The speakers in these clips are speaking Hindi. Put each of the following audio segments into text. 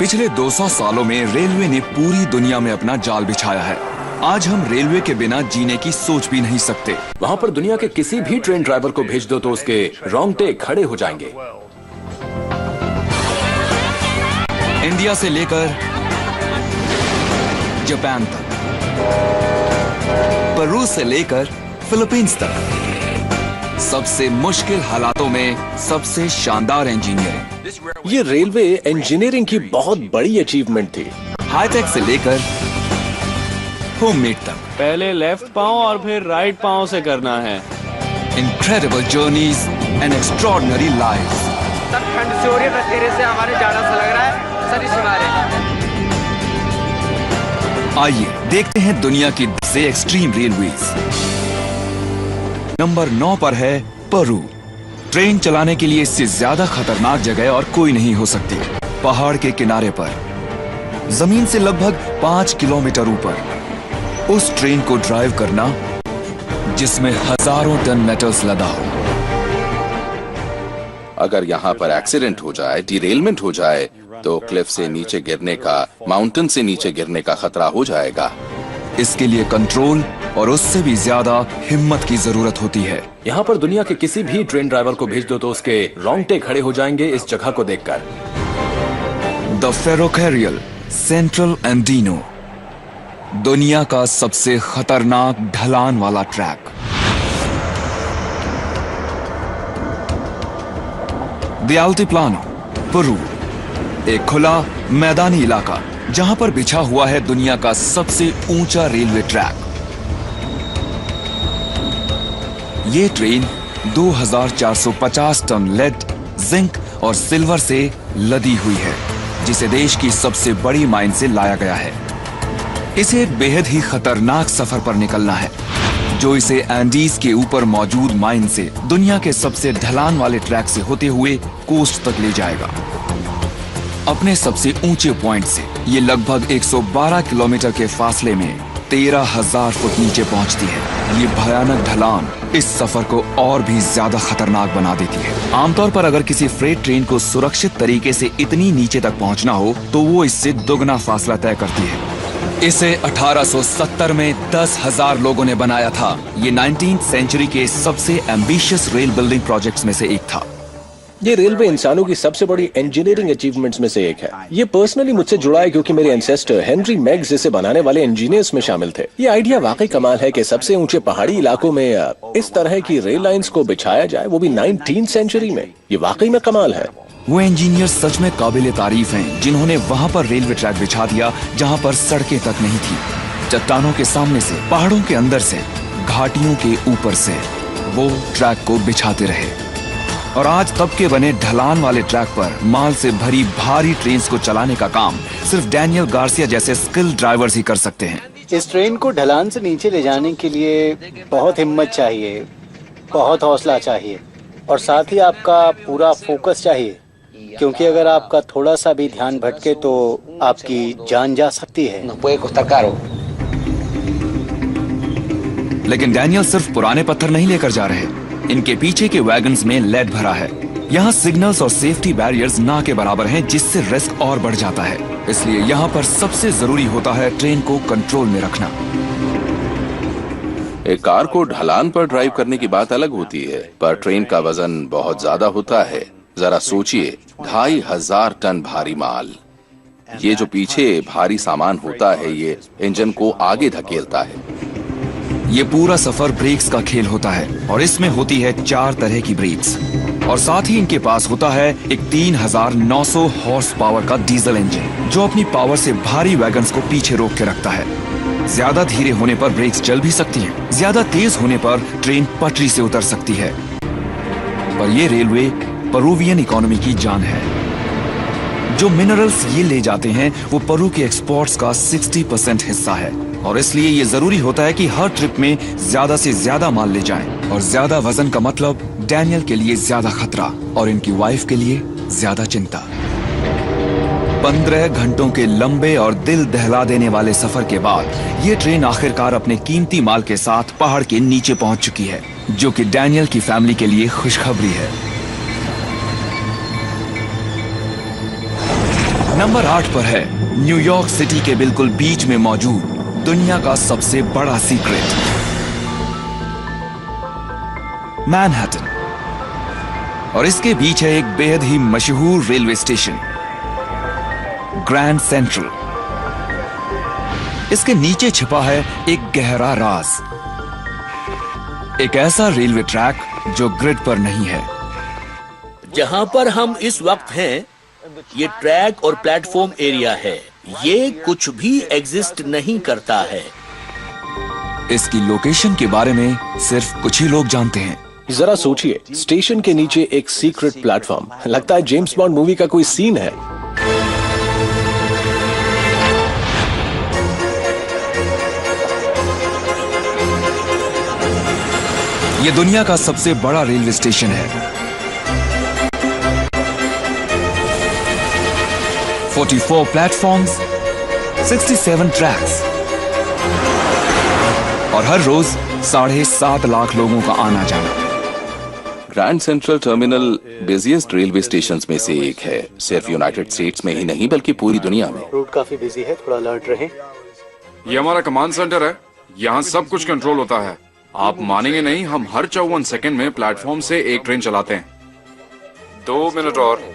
पिछले 200 सालों में रेलवे ने पूरी दुनिया में अपना जाल बिछाया है। आज हम रेलवे के बिना जीने की सोच भी नहीं सकते। वहाँ पर दुनिया के किसी भी ट्रेन ड्राइवर को भेज दो तो उसके रोंगटे खड़े हो जाएंगे। इंडिया से लेकर जापान तक, पेरू से लेकर फिलीपींस तक, सबसे मुश्किल हालातों में सबसे शानदार इंजीनियरिंग। ये रेलवे इंजीनियरिंग की बहुत बड़ी अचीवमेंट थी। हाईटेक से लेकर होममेड तक, पहले लेफ्ट पांव और फिर राइट पांव से करना है। Incredible journeys and extraordinary lives. Sir ठंड से हो रही है, तेरे से हमारे जाड़ा सा लग रहा है, सर इस मारे। आइए देखते हैं दुनिया की 10 एक्सट्रीम रेलवेज। नंबर 9 पर है पेरू। ट्रेन चलाने के लिए इससे ज्यादा खतरनाक जगह और कोई नहीं हो सकती। पहाड़ के किनारे पर, जमीन से लगभग 5 किलोमीटर ऊपर, उस ट्रेन को ड्राइव करना जिसमें हजारों टन मेटल्स लदा हो। अगर यहाँ पर एक्सीडेंट हो जाए, डिरेलमेंट हो जाए, तो क्लिफ से नीचे गिरने का, माउंटेन से नीचे गिरने का खतरा हो जाएगा। इसके लिए कंट्रोल और उससे भी ज्यादा हिम्मत की जरूरत होती है। यहाँ पर दुनिया के किसी भी ट्रेन ड्राइवर को भेज दो तो उसके रोंगटे खड़े हो जाएंगे इस जगह को देखकर। द फेरोकैरियल सेंट्रल एंडीनो, दुनिया का सबसे खतरनाक ढलान वाला ट्रैक। द अल्टीप्लानो, पेरू, एक खुला मैदानी इलाका जहां पर बिछा हुआ है दुनिया का सबसे ऊंचा रेलवे ट्रैक। ये ट्रेन 2450 टन लेड, जिंक और सिल्वर से लदी हुई है, जिसे देश की सबसे बड़ी माइन से लाया गया है। इसे एक बेहद ही खतरनाक सफर पर निकलना है, जो इसे एंडीज के ऊपर मौजूद माइन से दुनिया के सबसे ढलान वाले ट्रैक से होते हुए कोस्ट तक ले जाएगा। अपने सबसे ऊंचे पॉइंट से ये लगभग 112 किलोमीटर के फासले में 13,000 फुट नीचे पहुंचती है। ये भयानक ढलान इस सफर को और भी ज्यादा खतरनाक बना देती है। आमतौर पर अगर किसी फ्रेट ट्रेन को सुरक्षित तरीके से इतनी नीचे तक पहुंचना हो तो वो इससे दुगना फासला तय करती है। इसे 1870 में 10,000 लोगों ने बनाया था। ये 19th सेंचुरी के सबसे एम्बिशियस रेल बिल्डिंग प्रोजेक्ट्स में से एक था। ये रेलवे इंसानों की सबसे बड़ी इंजीनियरिंग अचीवमेंट्स में से एक है। ये पर्सनली मुझसे जुड़ा है क्योंकि मेरे एंसेस्टर हेनरी मेग्स इसे बनाने वाले इंजीनियर्स में शामिल थे। ये आइडिया वाकई कमाल है कि सबसे ऊंचे पहाड़ी इलाकों में इस तरह की रेल लाइंस को बिछाया जाए, वो भी 19th सेंचुरी में। ये वाकई में कमाल है। वो इंजीनियर सच में काबिले तारीफ हैं, जिन्होंने वहाँ पर रेलवे ट्रैक बिछा दिया जहाँ पर सड़कें तक नहीं थी। चट्टानों के सामने से, पहाड़ों के अंदर से, घाटियों के ऊपर से वो ट्रैक को बिछाते रहे। और आज तब के बने ढलान वाले ट्रैक पर माल से भरी भारी ट्रेन्स को चलाने का काम सिर्फ डैनियल गार्सिया जैसे स्किल्ड ड्राइवर्स ही कर सकते हैं। इस ट्रेन को ढलान से नीचे ले जाने के लिए बहुत हिम्मत चाहिए, बहुत हौसला चाहिए और साथ ही आपका पूरा फोकस चाहिए, क्योंकि अगर आपका थोड़ा सा भी ध्यान भटके तो आपकी जान जा सकती है। लेकिन डैनियल सिर्फ पुराने पत्थर नहीं लेकर जा रहे। इनके पीछे के वैगन्स में लेड भरा है। यहाँ सिग्नल्स और सेफ्टी बैरियर्स ना के बराबर हैं, जिससे रिस्क और बढ़ जाता है। इसलिए यहाँ पर सबसे जरूरी होता है ट्रेन को कंट्रोल में रखना। एक कार को ढलान पर ड्राइव करने की बात अलग होती है, पर ट्रेन का वजन बहुत ज्यादा होता है। जरा सोचिए, 2,500 टन भारी माल। ये जो पीछे भारी सामान होता है, ये इंजन को आगे धकेलता है। ये पूरा सफर ब्रेक्स का खेल होता है और इसमें होती है 4 तरह की ब्रेक्स, और साथ ही इनके पास होता है एक 3,900 हॉर्स पावर का डीजल इंजन, जो अपनी पावर से भारी वैगन्स को पीछे रोक के रखता है। ज्यादा धीरे होने पर ब्रेक्स चल भी सकती हैं, ज्यादा तेज होने पर ट्रेन पटरी से उतर सकती है। पर ये रेलवे पेरुवियन इकोनॉमी की जान है। जो मिनरल्स ये ले जाते हैं वो पेरू के एक्सपोर्ट्स का 60% हिस्सा है, और इसलिए ये जरूरी होता है कि हर ट्रिप में ज्यादा से ज्यादा माल ले जाएं। और ज्यादा वजन का मतलब डैनियल के लिए ज्यादा खतरा और इनकी वाइफ के लिए ज्यादा चिंता। 15 घंटों के लंबे और दिल दहला देने वाले सफर के बाद ये ट्रेन आखिरकार अपने कीमती माल के साथ पहाड़ के नीचे पहुंच चुकी है, जो कि डैनियल की फैमिली के लिए खुशखबरी है। नंबर 8 पर है न्यूयॉर्क सिटी के बिल्कुल बीच में मौजूद दुनिया का सबसे बड़ा सीक्रेट, मैनहट्टन। और इसके बीच है एक बेहद ही मशहूर रेलवे स्टेशन, ग्रैंड सेंट्रल। इसके नीचे छिपा है एक गहरा राज, एक ऐसा रेलवे ट्रैक जो ग्रिड पर नहीं है। जहां पर हम इस वक्त हैं, ये ट्रैक और प्लेटफॉर्म एरिया है। ये कुछ भी एग्जिस्ट नहीं करता है। इसकी लोकेशन के बारे में सिर्फ कुछ ही लोग जानते हैं। जरा सोचिए, स्टेशन के नीचे एक सीक्रेट प्लेटफॉर्म, लगता है जेम्स बॉन्ड मूवी का कोई सीन है। ये दुनिया का सबसे बड़ा रेलवे स्टेशन है। 44 प्लेटफॉर्म्स, 67 ट्रैक्स और हर रोज 7.5 लाख लोगों का आना जाना। Grand central terminal busiest railway station में से एक है, सिर्फ यूनाइटेड स्टेट्स में ही नहीं बल्कि पूरी दुनिया में। रूट काफी बिजी है, थोड़ा अलर्ट रहें। ये हमारा कमांड सेंटर है, यहाँ सब कुछ कंट्रोल होता है। आप मानेंगे नहीं, हम हर 54 सेकंड में प्लेटफॉर्म से एक ट्रेन चलाते हैं। 2 मिनट और।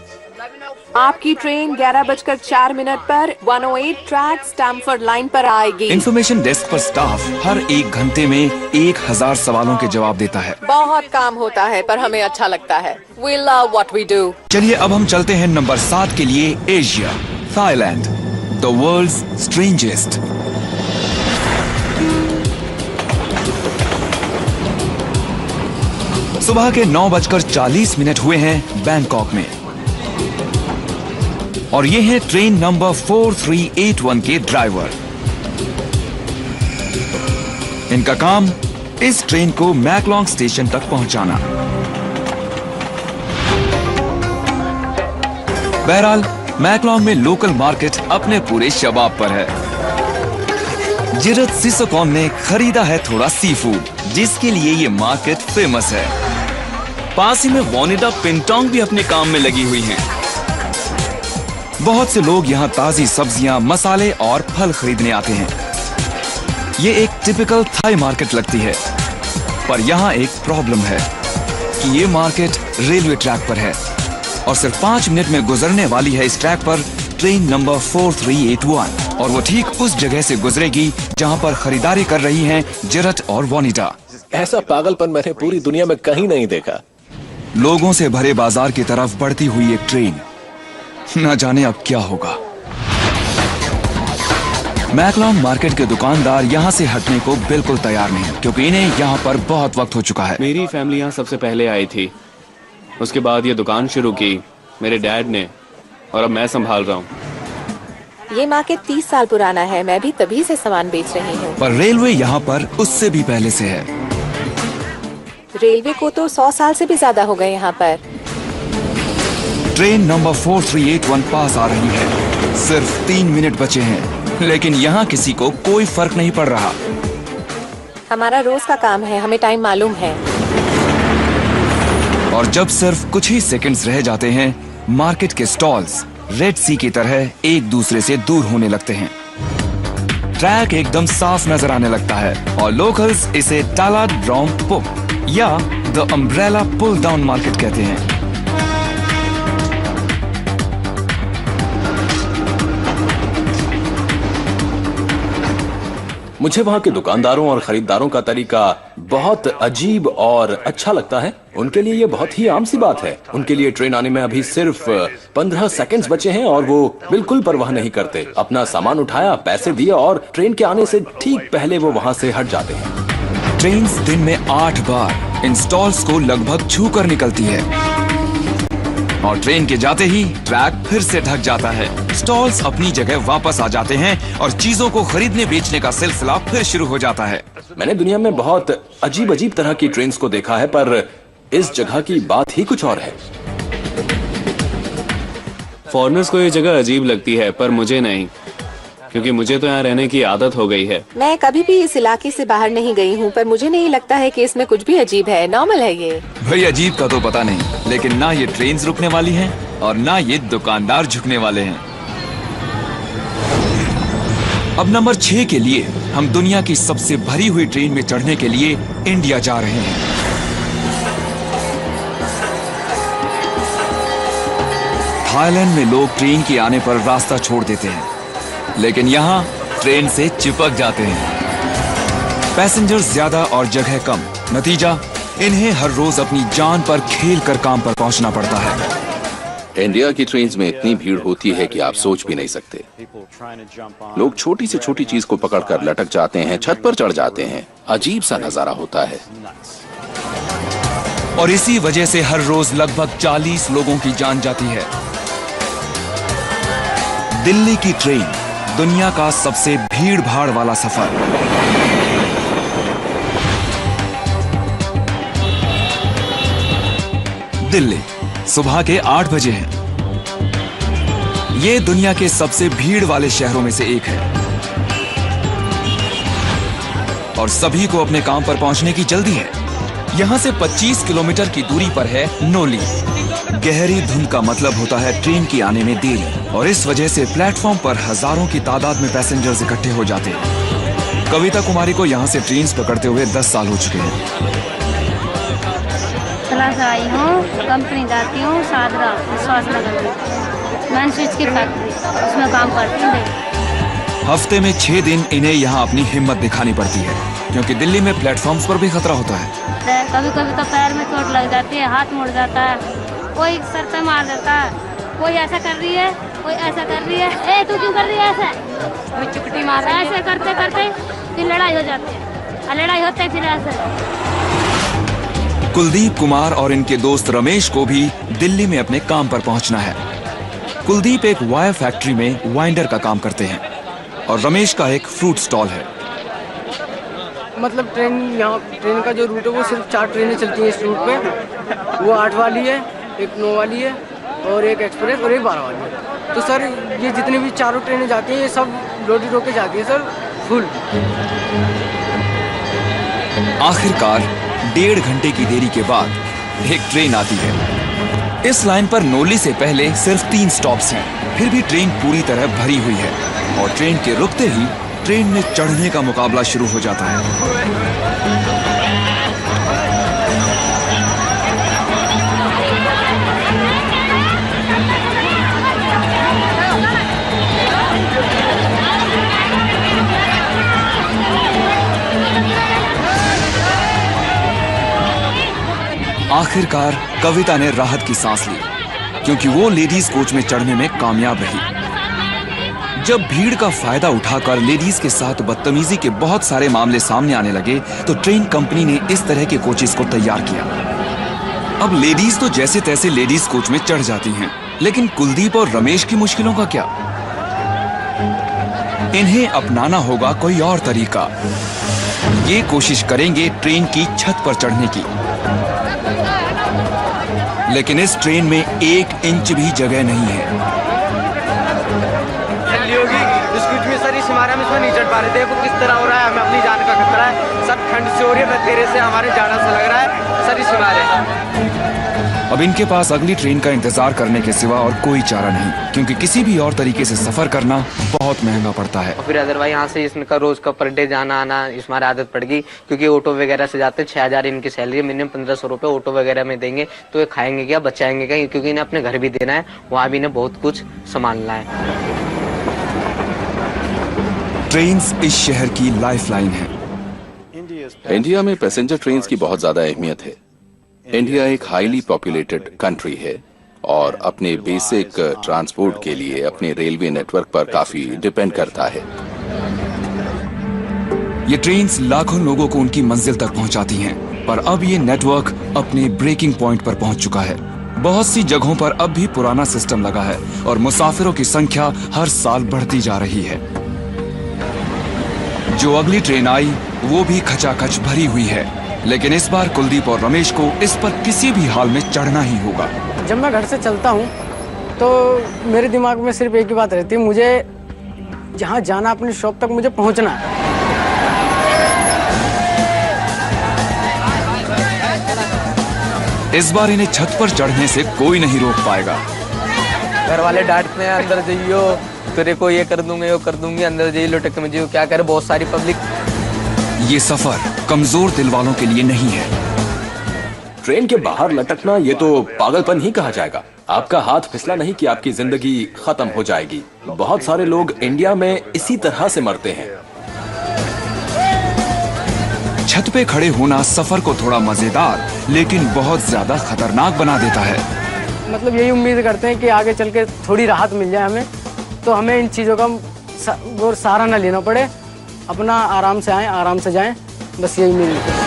आपकी ट्रेन 11:04 पर 108 ट्रैक स्टैमफोर्ड लाइन पर आएगी। इंफॉर्मेशन डेस्क पर स्टाफ हर 1 घंटे में 1000 सवालों के जवाब देता है। बहुत काम होता है पर हमें अच्छा लगता है। We love what we do। चलिए अब हम चलते हैं नंबर 7 के लिए, Asia, Thailand, the world's strangest. सुबह के 9:40 हुए हैं बैंकॉक में और ये है ट्रेन नंबर 4381 के ड्राइवर। इनका काम इस ट्रेन को मैकलॉन्ग स्टेशन तक पहुंचाना। बहरहाल मैकलॉन्ग में लोकल मार्केट अपने पूरे शबाब पर है। जिरत सिसोकॉन ने खरीदा है थोड़ा सी फूड, जिसके लिए ये मार्केट फेमस है। पास ही में वोनिडा पिंटोंग भी अपने काम में लगी हुई हैं। बहुत से लोग यहाँ ताजी सब्जियां, मसाले और फल खरीदने आते हैं। ये एक टिपिकल थाई मार्केट लगती है, पर यहाँ एक प्रॉब्लम है कि ये मार्केट रेलवे ट्रैक पर है और सिर्फ 5 मिनट में गुजरने वाली है इस ट्रैक पर ट्रेन नंबर 4381 और वो ठीक उस जगह से गुजरेगी जहाँ पर खरीदारी कर रही हैं जिरत और वोनिडा। ऐसा पागलपन मैंने पूरी दुनिया में कहीं नहीं देखा। लोगों से भरे बाजार की तरफ बढ़ती हुई एक ट्रेन, न जाने अब क्या होगा। मैकलॉन्ग मार्केट के दुकानदार यहाँ से हटने को बिल्कुल तैयार नहीं, क्योंकि इन्हें यहाँ पर बहुत वक्त हो चुका है। मेरी फैमिली यहाँ सबसे पहले आई थी, उसके बाद ये दुकान शुरू की मेरे डैड ने, और अब मैं संभाल रहा हूँ। ये मार्केट 30 साल पुराना है, मैं भी तभी से सामान बेच रही हूँ। पर रेलवे यहाँ पर उससे भी पहले से है। रेलवे को तो 100 साल से भी ज्यादा हो गए यहाँ पर। ट्रेन नंबर 4381 पास आ रही है। सिर्फ 3 मिनट बचे हैं, लेकिन यहाँ किसी को कोई फर्क नहीं पड़ रहा। हमारा रोज का काम है, हमें टाइम मालूम है। और जब सिर्फ कुछ ही सेकंड्स रह जाते हैं, मार्केट के स्टॉल्स रेड सी की तरह एक दूसरे से दूर होने लगते हैं। ट्रैक एकदम साफ नजर आने लगता है और लोकल्स इसे टाला ड्रॉम पुप या the umbrella pull down market कहते हैं। मुझे वहाँ के दुकानदारों और खरीदारों का तरीका बहुत अजीब और अच्छा लगता है। उनके लिए ये बहुत ही आम सी बात है। उनके लिए ट्रेन आने में अभी सिर्फ 15 सेकंड्स बचे हैं और वो बिल्कुल परवाह नहीं करते। अपना सामान उठाया, पैसे दिए और ट्रेन के आने से ठीक पहले वो वहाँ से हट जाते हैं। ट्रेन दिन में 8 बार इन स्टॉल्स को लगभग छू कर निकलती है और ट्रेन के जाते ही ट्रैक फिर से ढक जाता है। स्टॉल्स अपनी जगह वापस आ जाते हैं और चीजों को खरीदने बेचने का सिलसिला फिर शुरू हो जाता है। मैंने दुनिया में बहुत अजीब अजीब तरह की ट्रेन्स को देखा है, पर इस जगह की बात ही कुछ और है। फॉरेनर्स को ये जगह अजीब लगती है, पर मुझे नहीं, क्योंकि मुझे तो यहाँ रहने की आदत हो गई है। मैं कभी भी इस इलाके से बाहर नहीं गई हूँ, पर मुझे नहीं लगता है कि इसमें कुछ भी अजीब है। नॉर्मल है ये। भाई अजीब का तो पता नहीं, लेकिन ना ये ट्रेन रुकने वाली हैं और ना ये दुकानदार झुकने वाले हैं। अब नंबर 6 के लिए हम दुनिया की सबसे भरी हुई ट्रेन में चढ़ने के लिए इंडिया जा रहे हैं। थाईलैंड में लोग ट्रेन के आने पर रास्ता छोड़ देते हैं, लेकिन यहाँ ट्रेन से चिपक जाते हैं। पैसेंजर्स ज्यादा और जगह कम, नतीजा इन्हें हर रोज अपनी जान पर खेल कर काम पर पहुंचना पड़ता है। इंडिया की ट्रेन्स में इतनी भीड़ होती है कि आप सोच भी नहीं सकते। लोग छोटी से छोटी चीज को पकड़कर लटक जाते हैं, छत पर चढ़ जाते हैं। अजीब सा नजारा होता है। और इसी वजह से हर रोज लगभग 40 लोगों की जान जाती है। दिल्ली की ट्रेन, दुनिया का सबसे भीड़ भाड़ वाला सफर। दिल्ली सुबह के 8 बजे है। ये दुनिया के सबसे भीड़ वाले शहरों में से एक है और सभी को अपने काम पर पहुंचने की जल्दी है। यहां से 25 किलोमीटर की दूरी पर है नोली। गहरी धुंध का मतलब होता है ट्रेन के आने में देरी, और इस वजह से प्लेटफॉर्म पर हजारों की तादाद में पैसेंजर्स इकट्ठे हो जाते हैं। कविता कुमारी को यहां से ट्रेन पकड़ते हुए 10 साल हो चुके हैं। से आई हूँ, कंपनी जाती हूँ, सादरा विश्वास नगर में मैन स्विच की फैक्ट्री, उसमें काम करती हूँ। हफ्ते में 6 दिन इन्हें यहाँ अपनी हिम्मत दिखानी पड़ती है, क्योंकि दिल्ली में प्लेटफॉर्म्स पर भी खतरा होता है। कभी कभी तो पैर में चोट लग जाती है, हाथ मुड़ जाता है, कोई सर पे मार देता है, कोई ऐसा कर रही है, कोई ऐसा कर रही है। ए तू क्यों कर रही है ऐसा? कोई चुपटी मार, ऐसे करते करते फिर लड़ाई हो जाती है, लड़ाई होते है फिर ऐसे। कुलदीप कुमार और इनके दोस्त रमेश को भी दिल्ली में अपने काम पर पहुंचना है। कुलदीप एक वायर फैक्ट्री में वाइंडर का काम करते हैं और रमेश का एक फ्रूट स्टॉल है। मतलब ट्रेन का जो रूट है वो सिर्फ 4 ट्रेनें चलती हैं इस रूट पे। वो 8 वाली है, एक 9 वाली है और एक एक्सप्रेस और एक 12 वाली है। तो सर ये जितनी भी चारों ट्रेनें जाती हैं ये सब लोडी रोके जाती है सर, फुल। आखिरकार 1.5 घंटे की देरी के बाद एक ट्रेन आती है। इस लाइन पर नोली से पहले सिर्फ 3 स्टॉप्स हैं, फिर भी ट्रेन पूरी तरह भरी हुई है और ट्रेन के रुकते ही ट्रेन में चढ़ने का मुकाबला शुरू हो जाता है। आखिरकार कविता ने राहत की सांस ली, क्योंकि वो लेडीज कोच में चढ़ने में कामयाब रही। जब भीड़ का फायदा उठाकर लेडीज के साथ बदतमीजी के बहुत सारे मामले सामने आने लगे, तो ट्रेन कंपनी ने इस तरह के कोचेस को तैयार किया। अब लेडीज तो जैसे तैसे लेडीज कोच में चढ़ जाती हैं, लेकिन कुलदीप और रमेश की मुश्किलों का क्या? इन्हें अपनाना होगा कोई और तरीका। ये कोशिश करेंगे ट्रेन की छत पर चढ़ने की, लेकिन इस ट्रेन में 1 इंच भी जगह नहीं है। सर इस हमारे हम इसमें नहीं चढ़ पा रहे थे, वो किस तरह हो रहा है, हमें अपनी जान का खतरा है। सर ठंड से हो रही है, तेरे से हमारे जाना सा लग रहा है सर इस हमारे। अब इनके पास अगली ट्रेन का इंतजार करने के सिवा और कोई चारा नहीं, क्योंकि किसी भी और तरीके से सफर करना बहुत महंगा पड़ता है। फिर अदरवाइज यहाँ से इसका रोज का पर डे जाना आना इसमें आदत पड़ गई, क्योंकि ऑटो वगैरह से जाते 6000 इनकी सैलरी, मिनिमम 1500 रुपए ऑटो वगैरह में देंगे, तो ये खाएंगे क्या, बचाएंगे क्या, क्योंकि इन्हें अपने घर भी देना है, वहाँ भी इन्हें बहुत कुछ संभालना है। ट्रेन्स इस शहर की लाइफलाइन है। इंडिया में पैसेंजर ट्रेन्स की बहुत ज्यादा अहमियत है। इंडिया एक हाईली पॉपुलेटेड कंट्री है और अपने बेसिक ट्रांसपोर्ट के लिए अपने रेलवे नेटवर्क पर काफी डिपेंड करता है। ये ट्रेन्स लाखों लोगों को उनकी मंजिल तक पहुंचाती हैं, पर अब ये नेटवर्क अपने ब्रेकिंग पॉइंट पर पहुंच चुका है। बहुत सी जगहों पर अब भी पुराना सिस्टम लगा है और मुसाफिरों की संख्या हर साल बढ़ती जा रही है। जो अगली ट्रेन आई वो भी खचाखच भरी हुई है, लेकिन इस बार कुलदीप और रमेश को इस पर किसी भी हाल में चढ़ना ही होगा। जब मैं घर से चलता हूँ तो मेरे दिमाग में सिर्फ एक ही बात रहती है, मुझे जहाँ जाना अपनी शॉप तक मुझे पहुँचना है। इस बार इन्हें छत पर चढ़ने से कोई नहीं रोक पाएगा। घर वाले डांटते हैं अंदर जाइयो, फिर को ये कर दूंगे वो कर दूंगी, अंदर जाइए लुटक में जी क्या करे, बहुत सारी पब्लिक। ये सफर कमजोर दिल वालों के लिए नहीं है। ट्रेन के बाहर लटकना ये तो पागलपन ही कहा जाएगा। आपका हाथ फिसला नहीं कि आपकी जिंदगी खत्म हो जाएगी। बहुत सारे लोग इंडिया में इसी तरह से मरते हैं। छत पे खड़े होना सफर को थोड़ा मजेदार लेकिन बहुत ज्यादा खतरनाक बना देता है। मतलब यही उम्मीद करते हैं कि आगे चल के थोड़ी राहत मिल जाए हमें, तो हमें इन चीज़ों का वो सहारा न लेना पड़े, अपना आराम से आएं, आराम से जाएं, बस यही उम्मीद है।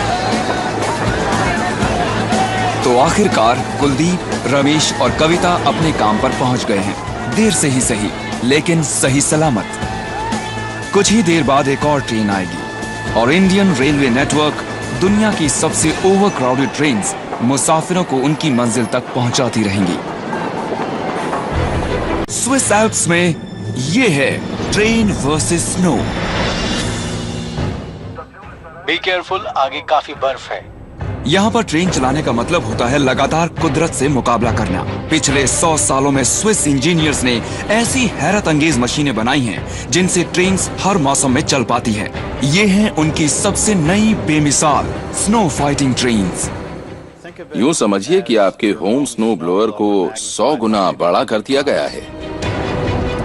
तो आखिरकार कुलदीप, रमेश और कविता अपने काम पर पहुंच गए हैं, देर से ही सही लेकिन सही सलामत। कुछ ही देर बाद एक और ट्रेन आएगी और इंडियन रेलवे नेटवर्क दुनिया की सबसे ओवरक्राउडेड ट्रेन्स मुसाफिरों को उनकी मंजिल तक पहुंचाती रहेंगी। स्विस एल्प्स में ये है train versus snow. Be careful, आगे काफी बर्फ है। यहाँ पर ट्रेन चलाने का मतलब होता है लगातार कुदरत से मुकाबला करना। पिछले 100 सालों में स्विस इंजीनियर्स ने ऐसी हैरत अंगेज मशीनें बनाई हैं जिनसे ट्रेन हर मौसम में चल पाती है। ये हैं उनकी सबसे नई बेमिसाल स्नो फाइटिंग ट्रेन्स। यूं समझिए कि आपके होम स्नो ब्लोअर को 100 गुना बड़ा कर दिया गया है।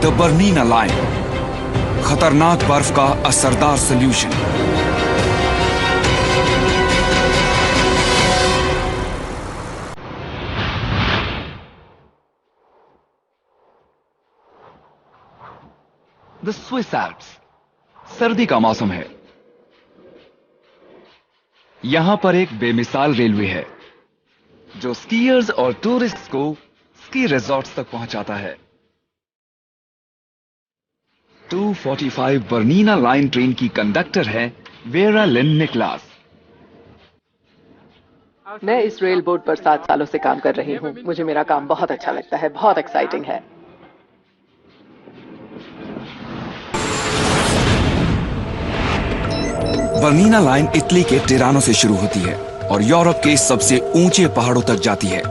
द बर्नीना लाइन, खतरनाक बर्फ का असरदार सोल्यूशन। द स्विस एल्प्स, सर्दी का मौसम है। यहां पर एक बेमिसाल रेलवे है जो स्कीयर्स और टूरिस्ट्स को स्की रिजॉर्ट्स तक पहुंचाता है। 245 बर्नीना लाइन ट्रेन की कंडक्टर है वेरा लिन निकलास। मैं इस रेल बोर्ड पर 7 सालों से काम कर रही हूँ। मुझे मेरा काम बहुत अच्छा लगता है, बहुत एक्साइटिंग है। बर्नीना लाइन इटली के टिरानो से शुरू होती है और यूरोप के सबसे ऊंचे पहाड़ों तक जाती है।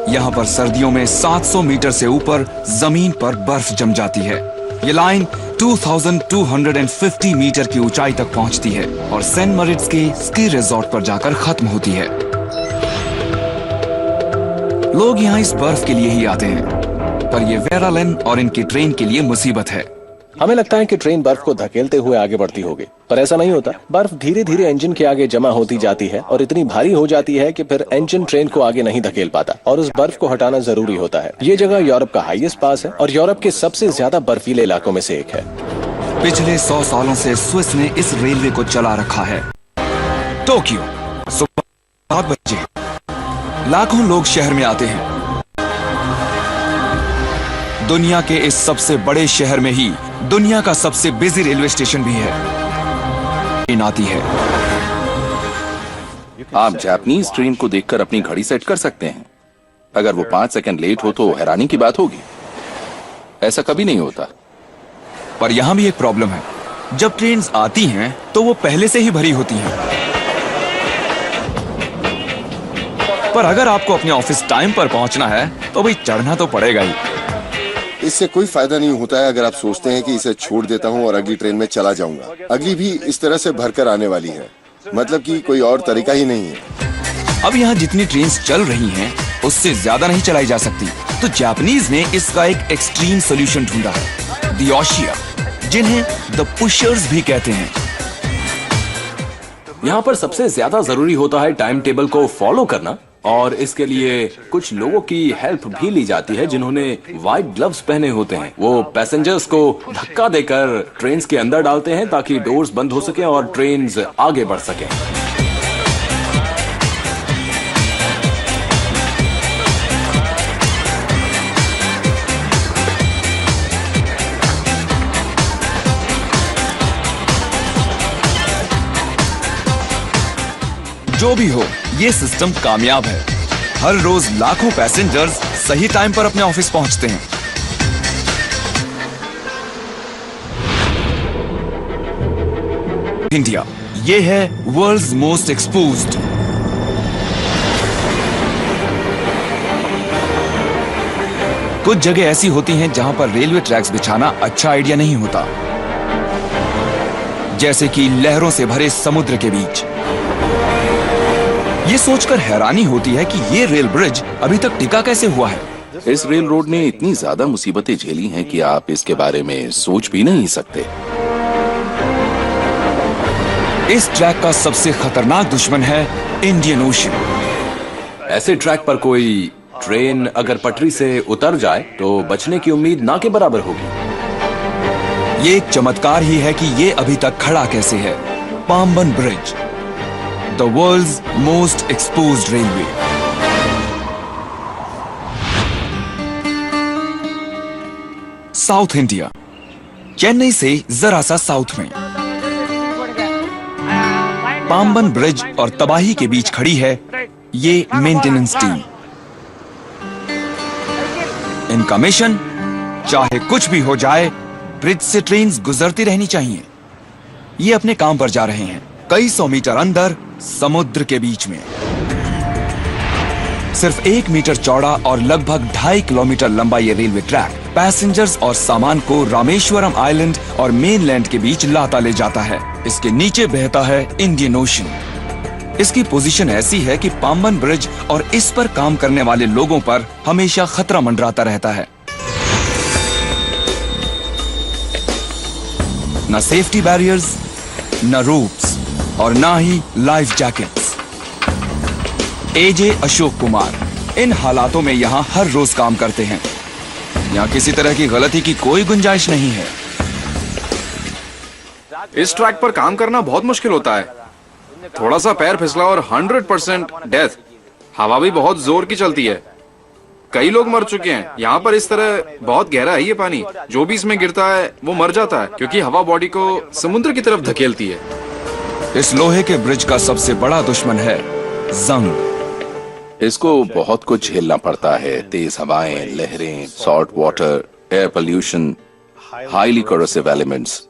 यहाँ पर सर्दियों में 700 मीटर से ऊपर जमीन पर बर्फ जम जाती है। ये लाइन 2250 मीटर की ऊंचाई तक पहुंचती है और सेंट मरिट्स के स्की रिजॉर्ट पर जाकर खत्म होती है। लोग यहाँ इस बर्फ के लिए ही आते हैं, पर ये वेरा लिन और इनकी ट्रेन के लिए मुसीबत है। हमें लगता है कि ट्रेन बर्फ को धकेलते हुए आगे बढ़ती होगी, पर ऐसा नहीं होता। बर्फ धीरे धीरे इंजन के आगे जमा होती जाती है और इतनी भारी हो जाती है कि फिर इंजन ट्रेन को आगे नहीं धकेल पाता और उस बर्फ को हटाना जरूरी होता है। ये जगह यूरोप का हाईएस्ट पास है और यूरोप के सबसे ज्यादा बर्फीले इलाकों में से एक है। पिछले 100 सालों से स्विस ने इस रेलवे को चला रखा है। टोक्यो, सुबह 7 बजे लाखों लोग शहर में आते हैं। दुनिया के इस सबसे बड़े शहर में ही दुनिया का सबसे बिजी रेलवे स्टेशन भी है। ट्रेन आती है। आप जापानीज ट्रेन को देखकर अपनी घड़ी सेट कर सकते हैं। अगर वो 5 सेकंड लेट हो तो हैरानी की बात होगी। ऐसा कभी नहीं होता। पर यहां भी एक प्रॉब्लम है। जब ट्रेन आती हैं तो वो पहले से ही भरी होती हैं। पर अगर आपको अपने ऑफिस टाइम पर पहुंचना है तो भाई चढ़ना तो पड़ेगा ही। इससे कोई फायदा नहीं होता है अगर आप सोचते हैं कि इसे छोड़ देता हूं और अगली ट्रेन में चला जाऊंगा। अगली भी इस तरह से भरकर आने वाली है, मतलब कि कोई और तरीका ही नहीं है। अब यहाँ जितनी ट्रेन चल रही हैं, उससे ज्यादा नहीं चलाई जा सकती, तो जापानीज ने इसका एक एक्सट्रीम सोल्यूशन ढूंढा है, द ओशिया, जिन्हें द पुशर्स भी कहते हैं। यहाँ पर सबसे ज्यादा जरूरी होता है टाइम टेबल को फॉलो करना, और इसके लिए कुछ लोगों की हेल्प भी ली जाती है जिन्होंने व्हाइट ग्लव्स पहने होते हैं। वो पैसेंजर्स को धक्का देकर ट्रेन के अंदर डालते हैं ताकि डोर्स बंद हो सके और ट्रेन आगे बढ़ सके। जो भी हो, ये सिस्टम कामयाब है। हर रोज लाखों पैसेंजर्स सही टाइम पर अपने ऑफिस पहुंचते हैं। इंडिया, ये है वर्ल्ड्स मोस्ट एक्सपोज्ड। कुछ जगह ऐसी होती हैं जहां पर रेलवे ट्रैक्स बिछाना अच्छा आइडिया नहीं होता, जैसे कि लहरों से भरे समुद्र के बीच। ये सोचकर हैरानी होती है कि ये रेल ब्रिज अभी तक टिका कैसे हुआ है। इस रेल रोड ने इतनी ज्यादा मुसीबतें झेली हैं कि आप इसके बारे में सोच भी नहीं सकते। इस ट्रैक का सबसे खतरनाक दुश्मन है इंडियन ओशन। ऐसे ट्रैक पर कोई ट्रेन अगर पटरी से उतर जाए तो बचने की उम्मीद ना के बराबर होगी। ये एक चमत्कार ही है कि ये अभी तक खड़ा कैसे है। Pamban bridge, the world's most exposed railway. South India, Chennai से जरा सा साउथ में पाम्बन ब्रिज और तबाही के बीच खड़ी है ये मेंटेनेंस टीम। इनका मिशन, चाहे कुछ भी हो जाए, ब्रिज से ट्रेन्स गुजरती रहनी चाहिए। ये अपने काम पर जा रहे हैं, कई सौ मीटर अंदर समुद्र के बीच में। सिर्फ 1 मीटर चौड़ा और लगभग 2.5 किलोमीटर लंबा ये रेलवे ट्रैक पैसेंजर्स और सामान को रामेश्वरम आइलैंड और मेनलैंड के बीच लाता ले जाता है। इसके नीचे बहता है इंडियन ओशन। इसकी पोजीशन ऐसी है कि पाम्बन ब्रिज और इस पर काम करने वाले लोगों पर हमेशा खतरा मंडराता रहता है। न सेफ्टी बैरियर्स, न रोप्स और ना ही लाइफ जैकेट्स। एजे अशोक कुमार इन हालातों में यहाँ हर रोज काम करते हैं। यहाँ किसी तरह की गलती की कोई गुंजाइश नहीं है। इस ट्रैक पर काम करना बहुत मुश्किल होता है। थोड़ा सा पैर फिसला और 100% डेथ। हवा भी बहुत जोर की चलती है, कई लोग मर चुके हैं। यहाँ पर इस तरह बहुत गहरा है ये पानी, जो भी इसमें गिरता है वो मर जाता है क्योंकि हवा बॉडी को समुद्र की तरफ धकेलती है। इस लोहे के ब्रिज का सबसे बड़ा दुश्मन है जंग। इसको बहुत कुछ झेलना पड़ता है, तेज हवाएं, लहरें, salt water, air pollution, highly corrosive elements.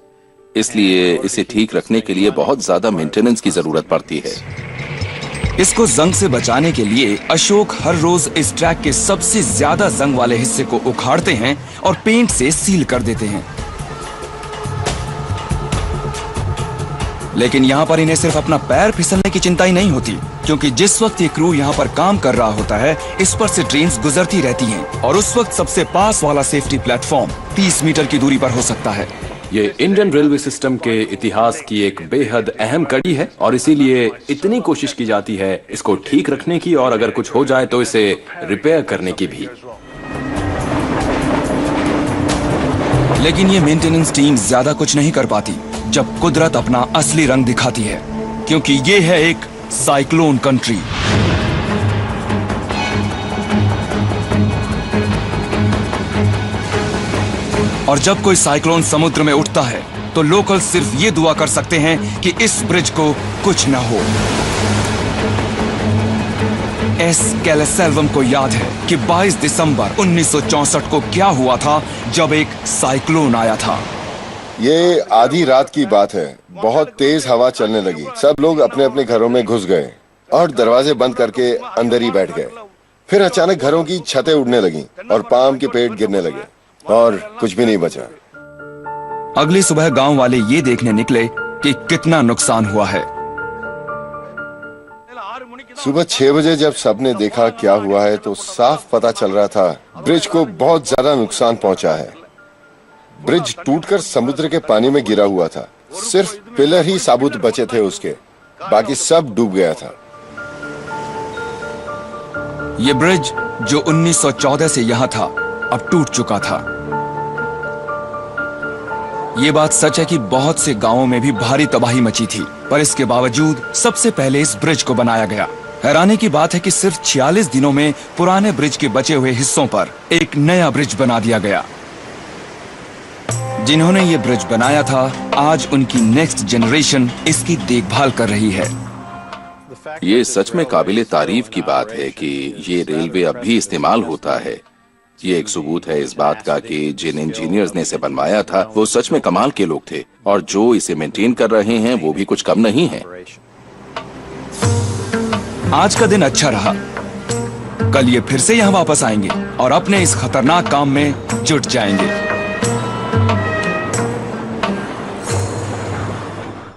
इसलिए इसे ठीक रखने के लिए बहुत ज्यादा मेंटेनेंस की जरूरत पड़ती है। इसको जंग से बचाने के लिए अशोक हर रोज इस ट्रैक के सबसे ज्यादा जंग वाले हिस्से को उखाड़ते हैं और पेंट से सील कर देते हैं। लेकिन यहाँ पर इन्हें सिर्फ अपना पैर फिसलने की चिंता ही नहीं होती, क्योंकि जिस वक्त ये क्रू यहाँ पर काम कर रहा होता है, इस पर से ट्रेन्स गुजरती रहती हैं और उस वक्त सबसे पास वाला सेफ्टी प्लेटफॉर्म 30 मीटर की दूरी पर हो सकता है। ये इंडियन रेलवे सिस्टम के इतिहास की एक बेहद अहम कड़ी है और इसीलिए इतनी कोशिश की जाती है इसको ठीक रखने की और अगर कुछ हो जाए तो इसे रिपेयर करने की भी। लेकिन ये मेंटेनेंस टीम ज्यादा कुछ नहीं कर पाती जब कुदरत अपना असली रंग दिखाती है, क्योंकि ये है एक साइक्लोन कंट्री। और जब कोई साइक्लोन समुद्र में उठता है तो लोकल सिर्फ ये दुआ कर सकते हैं कि इस ब्रिज को कुछ ना हो। एस कैलेसेल्वम को याद है कि 22 दिसंबर 1964 को क्या हुआ था जब एक साइक्लोन आया था। ये आधी रात की बात है। बहुत तेज हवा चलने लगी। सब लोग अपने अपने घरों में घुस गए और दरवाजे बंद करके अंदर ही बैठ गए। फिर अचानक घरों की छतें उड़ने लगीं और पाम के पेड़ गिरने लगे और कुछ भी नहीं बचा। अगली सुबह गांव वाले ये देखने निकले कि कितना नुकसान हुआ है। सुबह 6 बजे जब सबने देखा क्या हुआ है तो साफ पता चल रहा था ब्रिज को बहुत ज्यादा नुकसान पहुंचा है। ब्रिज टूटकर समुद्र के पानी में गिरा हुआ था। सिर्फ पिलर ही साबुत बचे थे उसके, बाकी सब डूब गया था। ये ब्रिज जो 1914 से यहाँ था अब टूट चुका था। ये बात सच है कि बहुत से गांवों में भी भारी तबाही मची थी, पर इसके बावजूद सबसे पहले इस ब्रिज को बनाया गया। हैरानी की बात है कि सिर्फ 46 दिनों में पुराने ब्रिज के बचे हुए हिस्सों पर एक नया ब्रिज बना दिया गया। जिन्होंने ये ब्रिज बनाया था, आज उनकी नेक्स्ट जनरेशन इसकी देखभाल कर रही है। ये सच में काबिले तारीफ की बात है कि ये रेलवे अब भी इस्तेमाल होता है। ये एक सबूत है इस बात का कि जिन इंजीनियर्स ने इसे बनवाया था वो सच में कमाल के लोग थे और जो इसे मेंटेन कर रहे हैं वो भी कुछ कम नहीं है। आज का दिन अच्छा रहा। कल ये फिर से यहाँ वापस आएंगे और अपने इस खतरनाक काम में जुट जाएंगे।